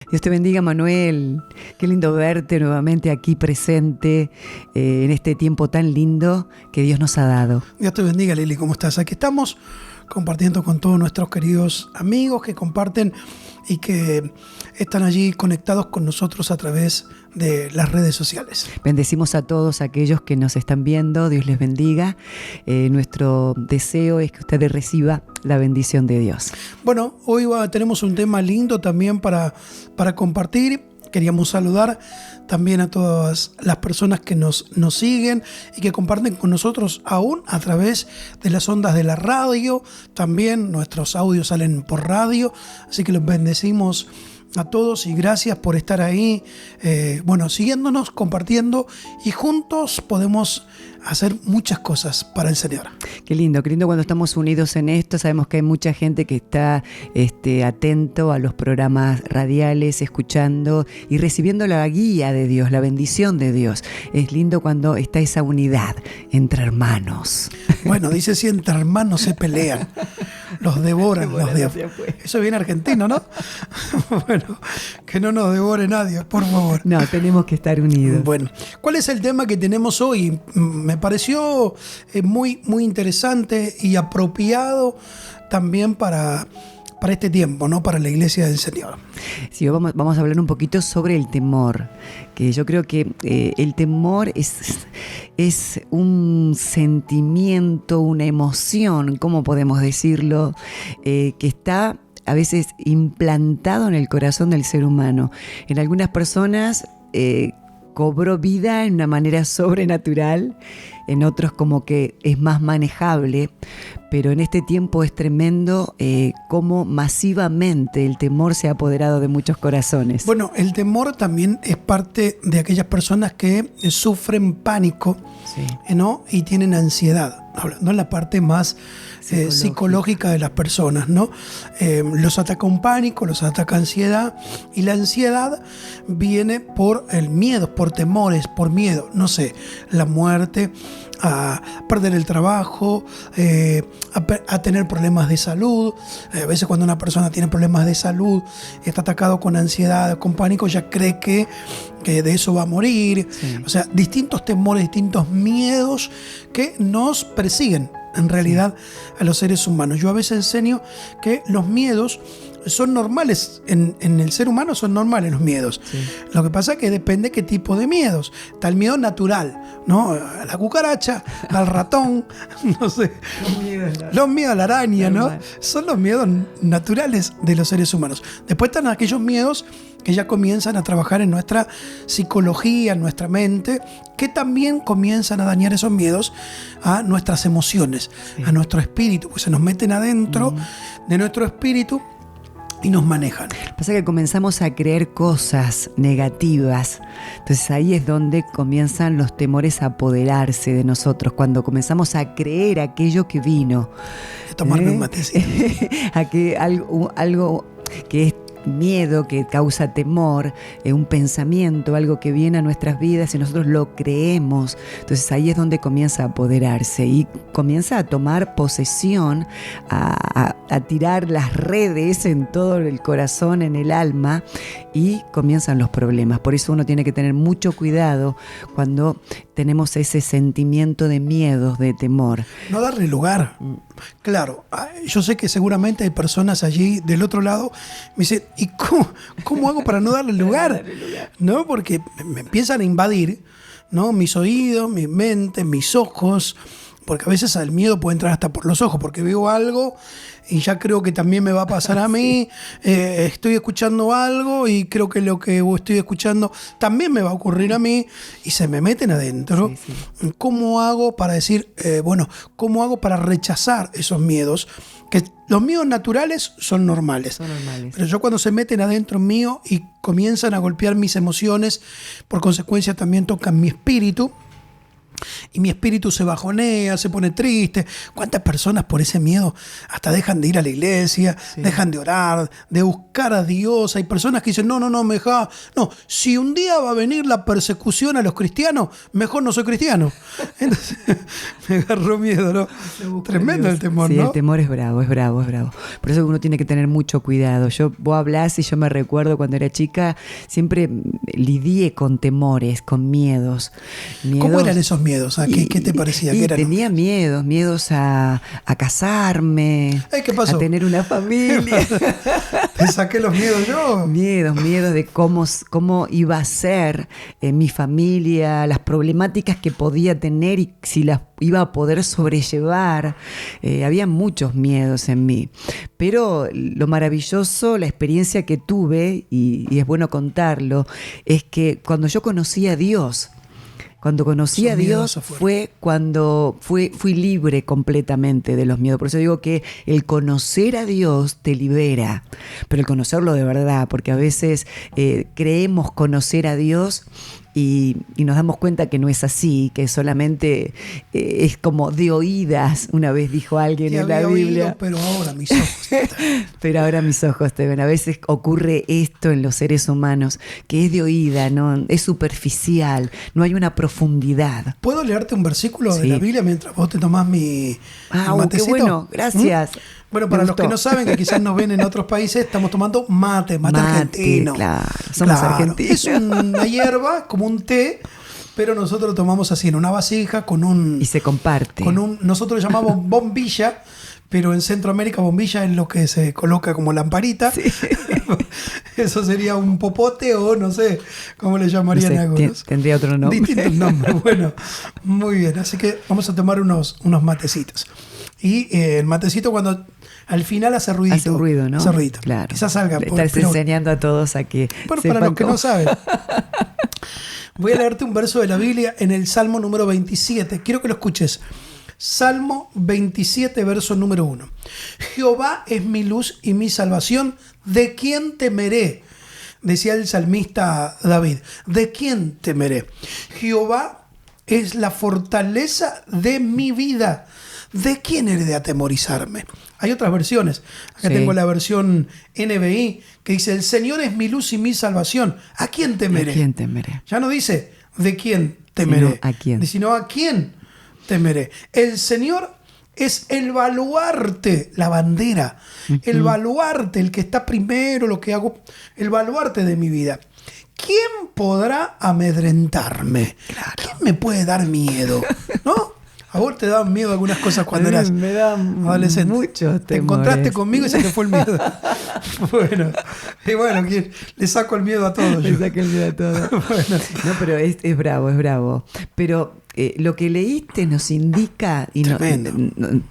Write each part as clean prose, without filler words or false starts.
Dios te bendiga, Manuel. Qué lindo verte nuevamente aquí presente en este tiempo tan lindo que Dios nos ha dado. Dios te bendiga, Lili. ¿Cómo estás? Aquí estamos compartiendo con todos nuestros queridos amigos que comparten y que están allí conectados con nosotros a través de las redes sociales. Bendecimos a todos aquellos que nos están viendo. Dios les bendiga. Nuestro deseo es que ustedes reciban la bendición de Dios. Bueno, hoy tenemos un tema lindo también para compartir. Queríamos saludar también a todas las personas que nos siguen y que comparten con nosotros aún a través de las ondas de la radio. También nuestros audios salen por radio, así que los bendecimos a todos y gracias por estar ahí, siguiéndonos, compartiendo, y juntos podemos hacer muchas cosas para el Señor. Qué lindo cuando estamos unidos en esto. Sabemos que hay mucha gente que está atento a los programas radiales, escuchando y recibiendo la guía de Dios, la bendición de Dios. Es lindo cuando está esa unidad entre hermanos. Bueno, dice si entre hermanos se pelean, los devoran los diablos. Eso viene argentino, ¿no? Bueno, que no nos devore nadie, por favor. No, tenemos que estar unidos. Bueno, ¿cuál es el tema que tenemos hoy? Me pareció muy, muy interesante y apropiado también para este tiempo, ¿no? Para la iglesia del Señor. Sí, vamos a hablar un poquito sobre el temor, que yo creo que el temor es un sentimiento, una emoción, ¿cómo podemos decirlo? Que está a veces implantado en el corazón del ser humano. En algunas personas cobró vida en una manera sobrenatural, en otros como que es más manejable, pero en este tiempo es tremendo cómo masivamente el temor se ha apoderado de muchos corazones. Bueno, el temor también es parte de aquellas personas que sufren pánico, sí, ¿no? Y tienen ansiedad, hablando en la parte más psicológica de las personas, ¿no? Los ataca un pánico, los ataca ansiedad, y la ansiedad viene por el miedo, por temores, por miedo, no sé, la muerte, a perder el trabajo, a tener problemas de salud. A veces cuando una persona tiene problemas de salud, está atacado con ansiedad, con pánico, ya cree que de eso va a morir. Sí. O sea, distintos temores, distintos miedos que nos persiguen en realidad a los seres humanos. Yo a veces enseño que los miedos son normales, en el ser humano son normales los miedos. Sí. Lo que pasa es que depende qué tipo de miedos. Está el miedo natural, ¿no? A la cucaracha, al ratón, no sé. Los miedos a la araña, ¿no? Son los miedos naturales de los seres humanos. Después están aquellos miedos que ya comienzan a trabajar en nuestra psicología, en nuestra mente, que también comienzan a dañar esos miedos a nuestras emociones, sí, a nuestro espíritu, pues se nos meten adentro de nuestro espíritu y nos manejan. Pasa que comenzamos a creer cosas negativas, entonces ahí es donde comienzan los temores a apoderarse de nosotros, cuando comenzamos a creer aquello que vino. Tomarme un matecito. algo que es miedo, que causa temor, un pensamiento, algo que viene a nuestras vidas y nosotros lo creemos. Entonces ahí es donde comienza a apoderarse y comienza a tomar posesión, a tirar las redes en todo el corazón, en el alma, y comienzan los problemas. Por eso uno tiene que tener mucho cuidado cuando tenemos ese sentimiento de miedo, de temor. No darle lugar. Claro, yo sé que seguramente hay personas allí del otro lado me dicen, ¿y cómo hago para no darle lugar? ¿No? Porque me empiezan a invadir, ¿no? Mis oídos, mi mente, mis ojos, porque a veces el miedo puede entrar hasta por los ojos, porque veo algo y ya creo que también me va a pasar a mí. Estoy escuchando algo y creo que lo que estoy escuchando también me va a ocurrir a mí, y se me meten adentro. Sí, sí. ¿Cómo hago para decir, cómo hago para rechazar esos miedos? Que los miedos naturales son normales. Pero yo cuando se meten adentro mío y comienzan a golpear mis emociones, por consecuencia también tocan mi espíritu, y mi espíritu se bajonea, se pone triste. ¿Cuántas personas por ese miedo hasta dejan de ir a la iglesia, dejan de orar, de buscar a Dios? Hay personas que dicen, no, si un día va a venir la persecución a los cristianos, mejor no soy cristiano. Entonces me agarró miedo, ¿no? Tremendo el temor, sí, ¿no? El temor es bravo, es bravo, es bravo. Por eso uno tiene que tener mucho cuidado. Vos hablás y yo me recuerdo cuando era chica, siempre lidié con temores, con miedos. ¿Cómo eran esos miedos? ¿Qué te parecía? ¿Qué eran? Tenía miedos a casarme, ¿Qué pasó? a tener una familia. Te saqué los miedos yo. Miedos de cómo iba a ser mi familia, las problemáticas que podía tener y si las iba a poder sobrellevar. Había muchos miedos en mí. Pero lo maravilloso, la experiencia que tuve, y es bueno contarlo, es que cuando yo conocí a Dios, fue cuando fui libre completamente de los miedos. Por eso digo que el conocer a Dios te libera, pero el conocerlo de verdad, porque a veces creemos conocer a Dios y nos damos cuenta que no es así, que solamente es como de oídas. Una vez dijo alguien en la Biblia. Oído, pero ahora mis ojos. Pero ahora mis ojos te ven. A veces ocurre esto en los seres humanos, que es de oída, ¿no? Es superficial, no hay una profundidad. ¿Puedo leerte un versículo de la Biblia mientras vos te tomás mi matecito? Qué bueno, gracias. Bueno, para los que no saben, que quizás nos ven en otros países, estamos tomando mate argentino. Claro, somos argentinos. Es una hierba, como un té, pero nosotros lo tomamos así, en una vasija, con un... Y se comparte. Nosotros lo llamamos bombilla, pero en Centroamérica bombilla es lo que se coloca como lamparita. Sí. Eso sería un popote o no sé cómo le llamarían algunos. Tendría otro nombre. Distintos nombres. Bueno, muy bien. Así que vamos a tomar unos matecitos. Y el matecito cuando al final hace ruidito. Hace un ruido, ¿no? Hace ruidito. Claro. Quizás salga. Estás enseñando a todos a que bueno, para los que no saben. Voy a leerte un verso de la Biblia en el Salmo número 27. Quiero que lo escuches. Salmo 27, verso número 1. Jehová es mi luz y mi salvación. ¿De quién temeré? Decía el salmista David. ¿De quién temeré? Jehová es la fortaleza de mi vida. ¿De quién he de atemorizarme? Hay otras versiones. Acá tengo la versión NBI que dice: el Señor es mi luz y mi salvación. ¿A quién temeré? ¿A quién temeré? Ya no dice ¿de quién temeré? ¿A quién? Sino ¿a quién temeré? El Señor es el baluarte, la bandera. El baluarte, el que está primero, lo que hago, el baluarte de mi vida. ¿Quién podrá amedrentarme? Claro. ¿Quién me puede dar miedo? ¿No? ¿A vos te daban miedo algunas cosas cuando eras adolescente? Muchos te encontraste conmigo y se te fue el miedo. Bueno, le saco el miedo a todos. Le saco el miedo a todos. Bueno. No, pero es bravo. Pero lo que leíste nos indica, y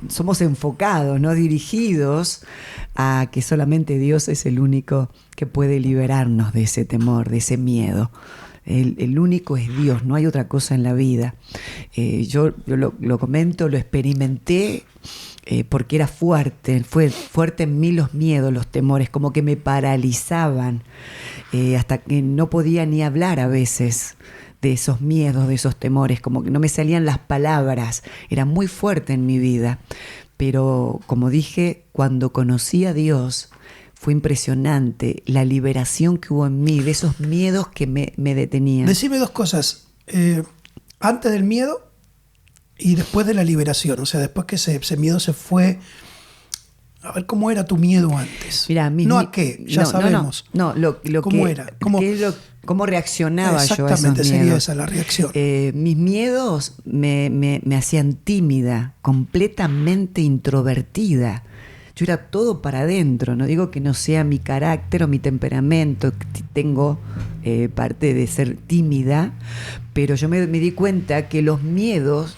somos enfocados, no dirigidos a que solamente Dios es el único que puede liberarnos de ese temor, de ese miedo. El único es Dios, no hay otra cosa en la vida. Yo lo comento, lo experimenté porque era fuerte, fue fuerte en mí los miedos, los temores, como que me paralizaban, hasta que no podía ni hablar a veces de esos miedos, de esos temores, como que no me salían las palabras, era muy fuerte en mi vida. Pero como dije, cuando conocí a Dios, fue impresionante la liberación que hubo en mí, de esos miedos que me detenían. Decime dos cosas, antes del miedo y después de la liberación, o sea, después que ese miedo se fue. A ver, ¿cómo era tu miedo antes? Mirá, no a qué, ya sabemos. No, lo ¿Cómo que era? ¿Cómo reaccionaba yo a esos miedos? Exactamente, sería esa la reacción. Mis miedos me hacían tímida, completamente introvertida. Yo era todo para adentro, no digo que no sea mi carácter o mi temperamento, tengo parte de ser tímida, pero yo me di cuenta que los miedos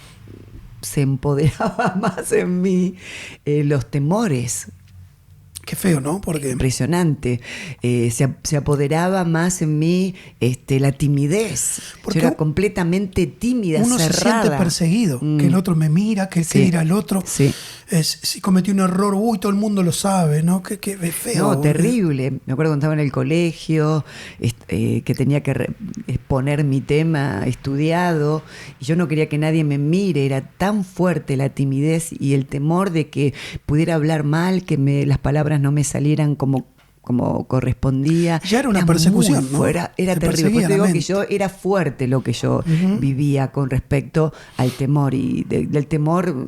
se empoderaban más en mí, los temores. Qué feo, ¿no? Porque impresionante. Se apoderaba más en mí la timidez. Yo era completamente tímida, uno cerrada. se siente perseguido, que el otro me mira, que dirá el otro. Sí. si cometí un error, todo el mundo lo sabe, ¿no? Qué feo. No, terrible. Me acuerdo cuando estaba en el colegio, que tenía que exponer mi tema estudiado, y yo no quería que nadie me mire. Era tan fuerte la timidez y el temor de que pudiera hablar mal, que las palabras no me salieran como correspondía. Ya era una persecución, ¿no? Era terrible. Porque digo que yo era fuerte lo que yo vivía con respecto al temor, y del temor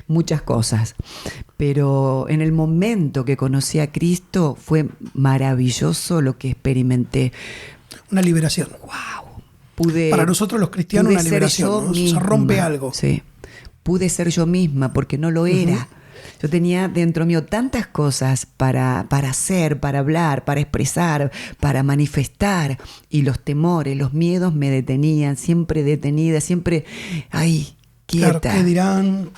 muchas cosas. Pero en el momento que conocí a Cristo fue maravilloso lo que experimenté. Una liberación. ¡Wow! Para nosotros los cristianos una liberación, ¿no? Se rompe algo. Sí. Pude ser yo misma porque no lo era. Yo tenía dentro mío tantas cosas para hacer, para hablar, para expresar, para manifestar, y los temores, los miedos me detenían, siempre detenida, siempre, quieta. Claro,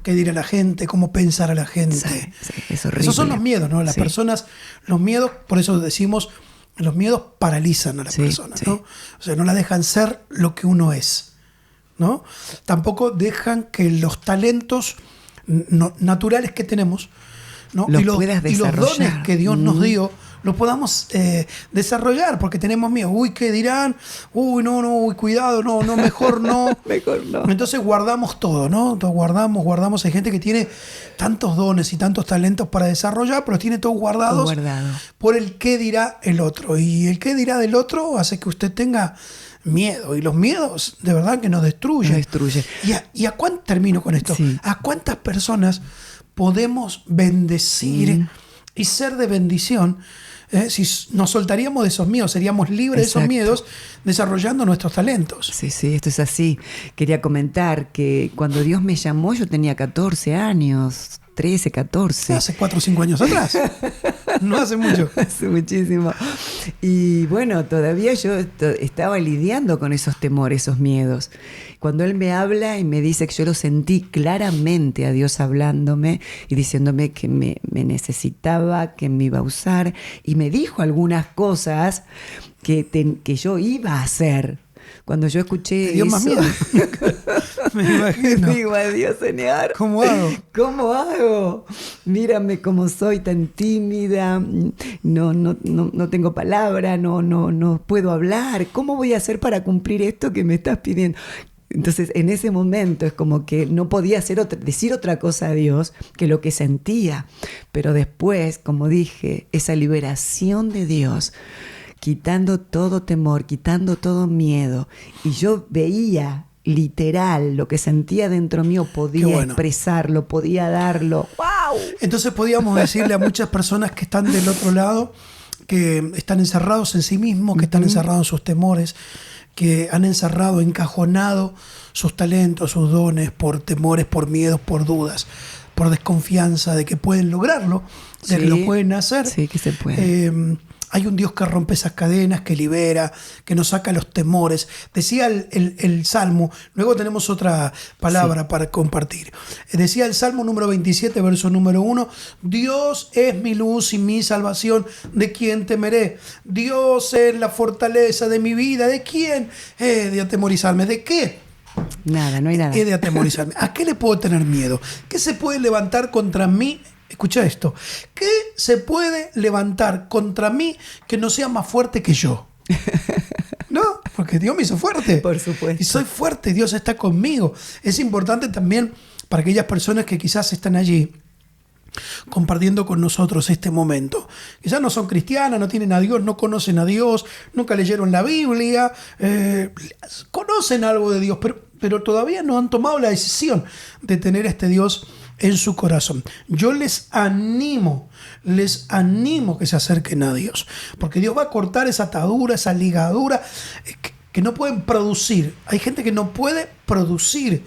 ¿qué dirá la gente? ¿Cómo pensará la gente? Sí, es horrible. Esos son los miedos, ¿no? Las personas, los miedos, por eso decimos, los miedos paralizan a la persona, ¿no? O sea, no la dejan ser lo que uno es, ¿no? Tampoco dejan que los talentos naturales que tenemos, ¿no? y los dones que Dios nos dio los podamos desarrollar, porque tenemos miedo. ¿Qué dirán? Cuidado, mejor no. Mejor no. Entonces guardamos todo, ¿no? Entonces guardamos. Hay gente que tiene tantos dones y tantos talentos para desarrollar, pero los tiene todos guardados por el qué dirá el otro. Y el qué dirá del otro hace que usted tenga miedo, y los miedos de verdad que nos destruyen. Termino con esto. ¿A cuántas personas podemos bendecir y ser de bendición? Si nos soltaríamos de esos miedos, seríamos libres de esos miedos, desarrollando nuestros talentos. Sí, esto es así. Quería comentar que cuando Dios me llamó yo tenía 14 años, 13, 14. Hace 4 o 5 años atrás. No hace mucho. Hace muchísimo. Y bueno, todavía yo estaba lidiando con esos temores, esos miedos. Cuando Él me habla y me dice que yo lo sentí claramente a Dios hablándome y diciéndome que me necesitaba, que me iba a usar, y me dijo algunas cosas que yo iba a hacer. Cuando yo escuché ¿te dio más miedo? Me imagino. Digo, adiós, Señor. ¿Cómo hago? ¿Cómo hago? Mírame cómo soy, tan tímida, no tengo palabra, no puedo hablar. ¿Cómo voy a hacer para cumplir esto que me estás pidiendo? Entonces, en ese momento es como que no podía decir otra cosa a Dios que lo que sentía. Pero después, como dije, esa liberación de Dios, quitando todo temor, quitando todo miedo, y yo veía literal lo que sentía dentro mío, podía expresarlo, podía darlo. ¡Wow! Entonces podíamos decirle a muchas personas que están del otro lado, que están encerrados en sí mismos, que están encerrados en sus temores, que han encerrado, encajonado sus talentos, sus dones, por temores, por miedos, por dudas, por desconfianza de que pueden lograrlo, de que lo pueden hacer. Sí, que se puede. Hay un Dios que rompe esas cadenas, que libera, que nos saca los temores. Decía el Salmo, luego tenemos otra palabra para compartir. Decía el Salmo número 27, verso número 1, Dios es mi luz y mi salvación, ¿de quién temeré? Dios es la fortaleza de mi vida, ¿de quién he de atemorizarme? ¿De qué? Nada, no hay nada. He de atemorizarme. ¿A qué le puedo tener miedo? ¿Qué se puede levantar contra mí? Escucha esto. ¿Qué se puede levantar contra mí que no sea más fuerte que yo? ¿No? Porque Dios me hizo fuerte. Por supuesto. Y soy fuerte, Dios está conmigo. Es importante también para aquellas personas que quizás están allí compartiendo con nosotros este momento. Quizás no son cristianas, no tienen a Dios, no conocen a Dios, nunca leyeron la Biblia, conocen algo de Dios, pero todavía no han tomado la decisión de tener a este Dios en su corazón. Yo les animo que se acerquen a Dios, porque Dios va a cortar esa atadura, esa ligadura que no pueden producir. Hay gente que no puede producir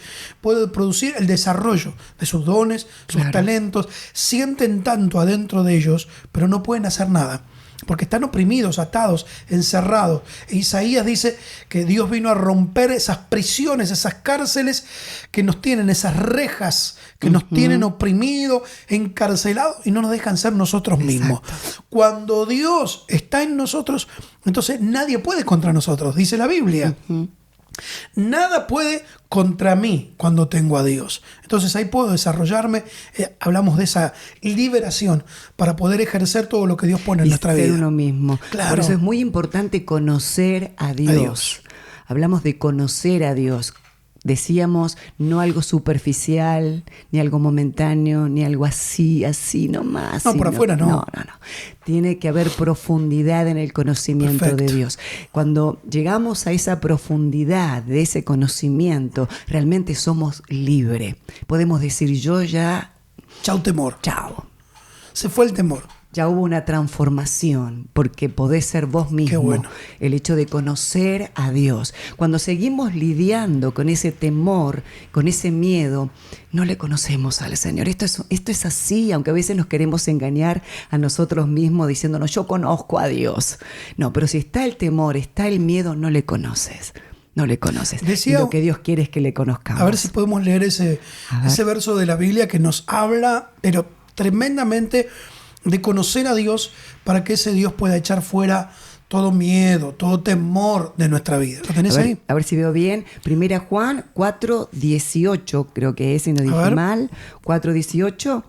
el desarrollo de sus dones, sus talentos, sienten tanto adentro de ellos, pero no pueden hacer nada, porque están oprimidos, atados, encerrados. Isaías dice que Dios vino a romper esas prisiones, esas cárceles que nos tienen, esas rejas que nos tienen oprimidos, encarcelados y no nos dejan ser nosotros mismos. Cuando Dios está en nosotros, entonces nadie puede contra nosotros, dice la Biblia. Nada puede contra mí cuando tengo a Dios. Entonces ahí puedo desarrollarme. Hablamos de esa liberación para poder ejercer todo lo que Dios pone en nuestra vida. Y ser uno mismo. Claro. Por eso es muy importante conocer a Dios. Hablamos de conocer a Dios. Decíamos, no algo superficial, ni algo momentáneo, ni algo así nomás. No, por afuera no. No. Tiene que haber profundidad en el conocimiento de Dios. Cuando llegamos a esa profundidad de ese conocimiento, realmente somos libres. Podemos decir, yo ya... Chau temor. Chao. Se fue el temor. Ya hubo una transformación, porque podés ser vos mismo. Qué bueno. El hecho de conocer a Dios. Cuando seguimos lidiando con ese temor, con ese miedo, no le conocemos al Señor. Esto es así, aunque a veces nos queremos engañar a nosotros mismos diciéndonos, yo conozco a Dios. No, pero si está el temor, está el miedo, no le conoces. No le conoces. Decía, y lo que Dios quiere es que le conozcamos. A ver si podemos leer ese verso de la Biblia que nos habla, pero tremendamente, de conocer a Dios para que ese Dios pueda echar fuera todo miedo, todo temor de nuestra vida. ¿Lo tenés ahí? A ver si veo bien. 1 Juan 4:18, creo que es, si no dije mal. 4:18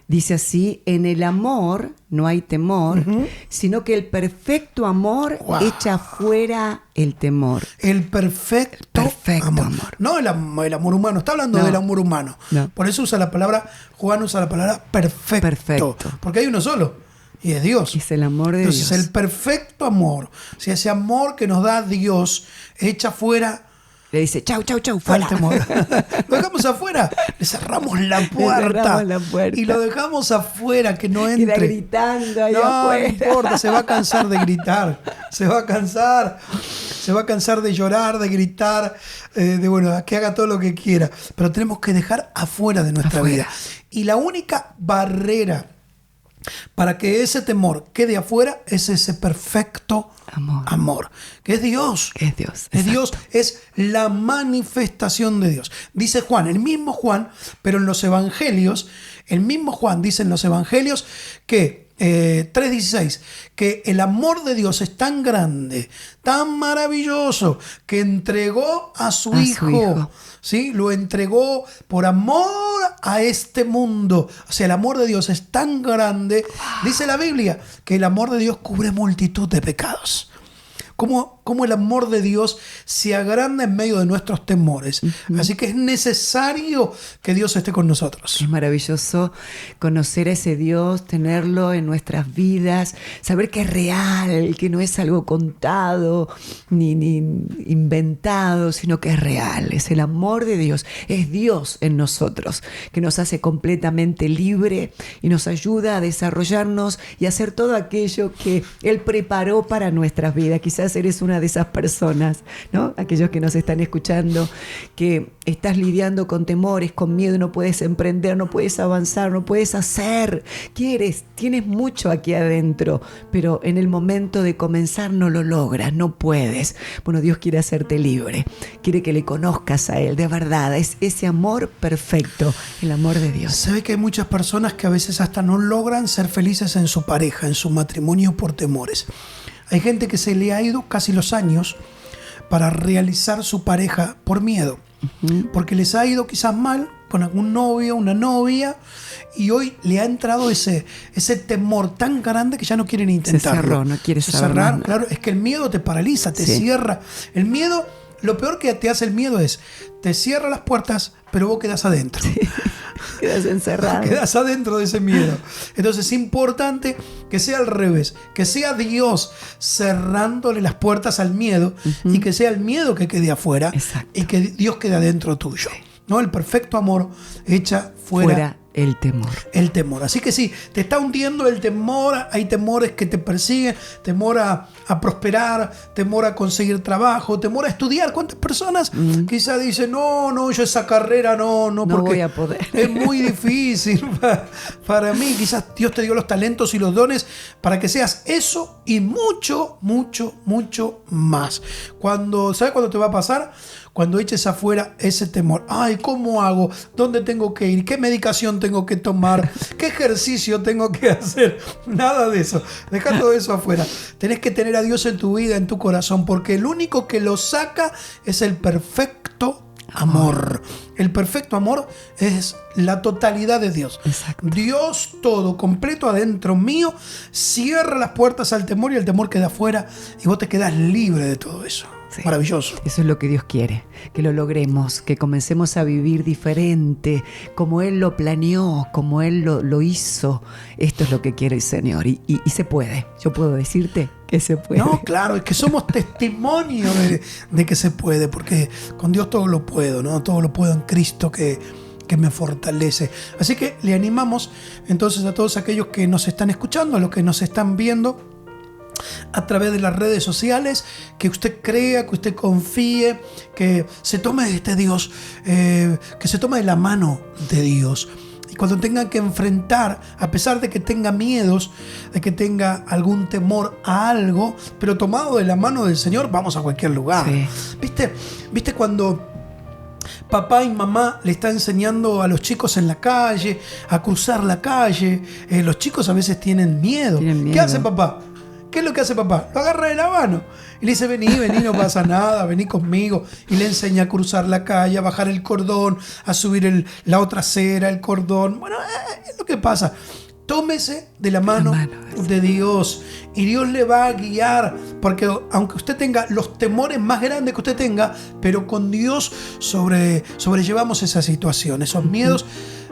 dice así: en el amor no hay temor, sino que el perfecto amor echa fuera el temor. El perfecto amor. No el amor humano, está hablando del amor humano. No. Por eso Juan usa la palabra perfecto. Porque hay uno solo, y es Dios. Es el amor de Dios. Entonces el perfecto amor, si ese amor que nos da Dios, echa fuera. Le dice, chau, fuera. Lo dejamos afuera, le cerramos la puerta. Y lo dejamos afuera, que no entre. Queda gritando ahí afuera. No importa, se va a cansar de gritar. Se va a cansar de llorar, de gritar, que haga todo lo que quiera. Pero tenemos que dejar afuera de nuestra vida. Y la única barrera para que ese temor quede afuera es ese perfecto amor, que es Dios. Es Dios. Es Dios, es la manifestación de Dios. Dice Juan, el mismo Juan, pero en los evangelios, el mismo Juan dice en los evangelios que 3:16, que el amor de Dios es tan grande, tan maravilloso, que entregó a su hijo. ¿Sí? Lo entregó por amor a este mundo. O sea, el amor de Dios es tan grande, dice la Biblia, que el amor de Dios cubre multitud de pecados. Cómo el amor de Dios se agranda en medio de nuestros temores. Así que es necesario que Dios esté con nosotros. Es maravilloso conocer a ese Dios, tenerlo en nuestras vidas, saber que es real, que no es algo contado ni inventado, sino que es real. Es el amor de Dios, es Dios en nosotros, que nos hace completamente libre y nos ayuda a desarrollarnos y hacer todo aquello que Él preparó para nuestras vidas. Quizás eres una de esas personas, ¿no? Aquellos que nos están escuchando, que estás lidiando con temores, con miedo, no puedes emprender, no puedes avanzar, no puedes hacer. Tienes mucho aquí adentro, pero en el momento de comenzar no lo logras, no puedes. Bueno, Dios quiere hacerte libre, quiere que le conozcas a Él, de verdad, es ese amor perfecto, el amor de Dios. ¿Sabe que hay muchas personas que a veces hasta no logran ser felices en su pareja, en su matrimonio por temores? Hay gente que se le ha ido casi los años para realizar su pareja por miedo, porque les ha ido quizás mal con algún novio, una novia, y hoy le ha entrado ese temor tan grande que ya no quieren intentarlo. Se cerró, no quieres saber nada. Claro, es que el miedo te paraliza, te cierra. El miedo, lo peor que te hace el miedo es, te cierra las puertas, pero vos quedás adentro. Sí. Quedas encerrado. Quedas adentro de ese miedo. Entonces es importante que sea al revés, que sea Dios cerrándole las puertas al miedo y que sea el miedo que quede afuera. Exacto. Y que Dios quede adentro tuyo. ¿No? El perfecto amor echa fuera el temor. El temor. Así que sí, te está hundiendo el temor. Hay temores que te persiguen. Temor a prosperar. Temor a conseguir trabajo. Temor a estudiar. ¿Cuántas personas quizás dicen, no, yo esa carrera no porque voy a poder. Es muy difícil para mí. Quizás Dios te dio los talentos y los dones para que seas eso y mucho, mucho, mucho más. ¿Sabes cuándo te va a pasar? Cuando eches afuera ese temor. Ay, ¿cómo hago? ¿Dónde tengo que ir? ¿Qué medicación decisión tengo que tomar, qué ejercicio tengo que hacer. Nada de eso. Deja todo eso afuera. Tenés que tener a Dios en tu vida, en tu corazón, porque el único que lo saca es el perfecto amor. El perfecto amor es la totalidad de Dios. Exacto. Dios todo, completo adentro mío, cierra las puertas al temor y el temor queda afuera y vos te quedás libre de todo eso. Sí. Maravilloso. Eso es lo que Dios quiere, que lo logremos, que comencemos a vivir diferente, como Él lo planeó, como Él lo hizo. Esto es lo que quiere el Señor y se puede. Yo puedo decirte que se puede. No, claro, es que somos testimonio de que se puede, porque con Dios todo lo puedo, ¿no? Todo lo puedo en Cristo que me fortalece. Así que le animamos entonces a todos aquellos que nos están escuchando, a los que nos están viendo a través de las redes sociales, que usted crea, que usted confíe, que se tome de este Dios, que se tome de la mano de Dios. Y cuando tenga que enfrentar, a pesar de que tenga miedos, de que tenga algún temor a algo, pero tomado de la mano del Señor, vamos a cualquier lugar. Sí. ¿Viste cuando papá y mamá le está enseñando a los chicos en la calle a cruzar la calle? Los chicos a veces tienen miedo. ¿Qué hace papá? ¿Qué es lo que hace papá? Lo agarra de la mano y le dice, vení, no pasa nada, vení conmigo. Y le enseña a cruzar la calle, a bajar el cordón, a subir la otra acera, el cordón. Bueno, es lo que pasa. Tómese de la mano de Dios y Dios le va a guiar, porque aunque usted tenga los temores más grandes que usted tenga, pero con Dios sobrellevamos esa situación, esos miedos,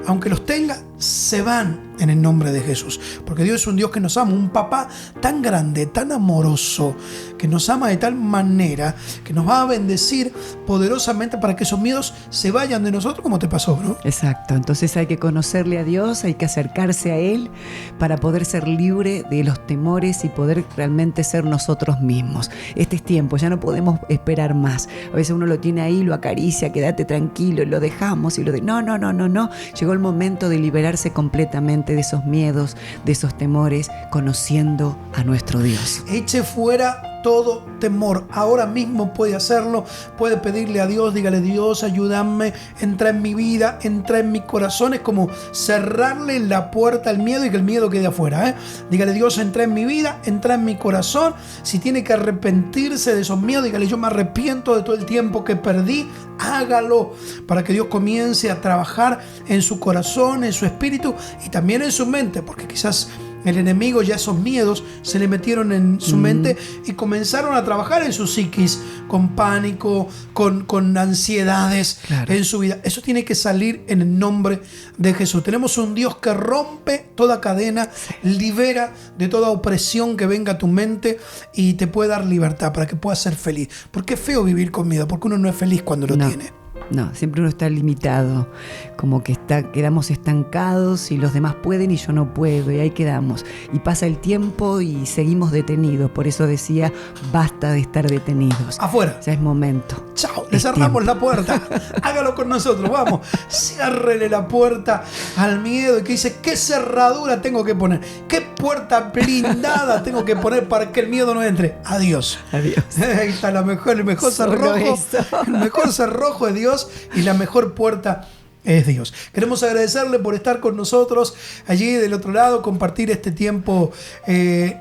aunque los tenga, se van en el nombre de Jesús. Porque Dios es un Dios que nos ama, un papá tan grande, tan amoroso, que nos ama de tal manera que nos va a bendecir poderosamente para que esos miedos se vayan de nosotros, como te pasó, ¿no? Exacto, entonces hay que conocerle a Dios, hay que acercarse a Él para poder ser libre de los temores y poder realmente ser nosotros mismos. Este es tiempo, ya no podemos esperar más. A veces uno lo tiene ahí, lo acaricia, quédate tranquilo, y lo dejamos y no. Llegó el momento de liberarse completamente de esos miedos, de esos temores, conociendo a nuestro Dios. Eche fuera todo temor. Ahora mismo puede hacerlo, puede pedirle a Dios, dígale, Dios, ayúdame, entra en mi vida, entra en mi corazón. Es como cerrarle la puerta al miedo y que el miedo quede afuera, ¿eh? Dígale, Dios, entra en mi vida, entra en mi corazón. Si tiene que arrepentirse de esos miedos, dígale, yo me arrepiento de todo el tiempo que perdí. Hágalo para que Dios comience a trabajar en su corazón, en su espíritu y también en su mente, porque quizás el enemigo ya esos miedos se le metieron en su mente y comenzaron a trabajar en su psiquis con pánico, con ansiedades en su vida. Eso tiene que salir en el nombre de Jesús. Tenemos un Dios que rompe toda cadena, libera de toda opresión que venga a tu mente y te puede dar libertad para que puedas ser feliz. Porque es feo vivir con miedo, porque uno no es feliz cuando lo tiene. No, siempre uno está limitado, como que quedamos estancados y los demás pueden y yo no puedo, y ahí quedamos. Y pasa el tiempo y seguimos detenidos, por eso decía, basta de estar detenidos. Afuera. Ya es momento. Chao, le cerramos la puerta. Hágalo con nosotros, vamos. Ciérrele la puerta al miedo y que dice, ¿qué cerradura tengo que poner? ¿Qué puerta blindada tengo que poner para que el miedo no entre? Adiós. Adiós. Ahí está el mejor cerrojo. El mejor cerrojo es Dios y la mejor puerta es Dios. Queremos agradecerle por estar con nosotros allí del otro lado, compartir este tiempo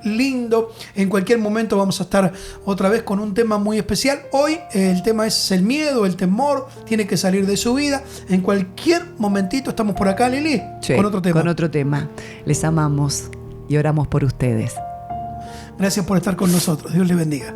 lindo. En cualquier momento vamos a estar otra vez con un tema muy especial. Hoy el tema es el miedo, el temor, tiene que salir de su vida. En cualquier momentito estamos por acá, Lili, con otro tema. Con otro tema. Les amamos y oramos por ustedes. Gracias por estar con nosotros. Dios les bendiga.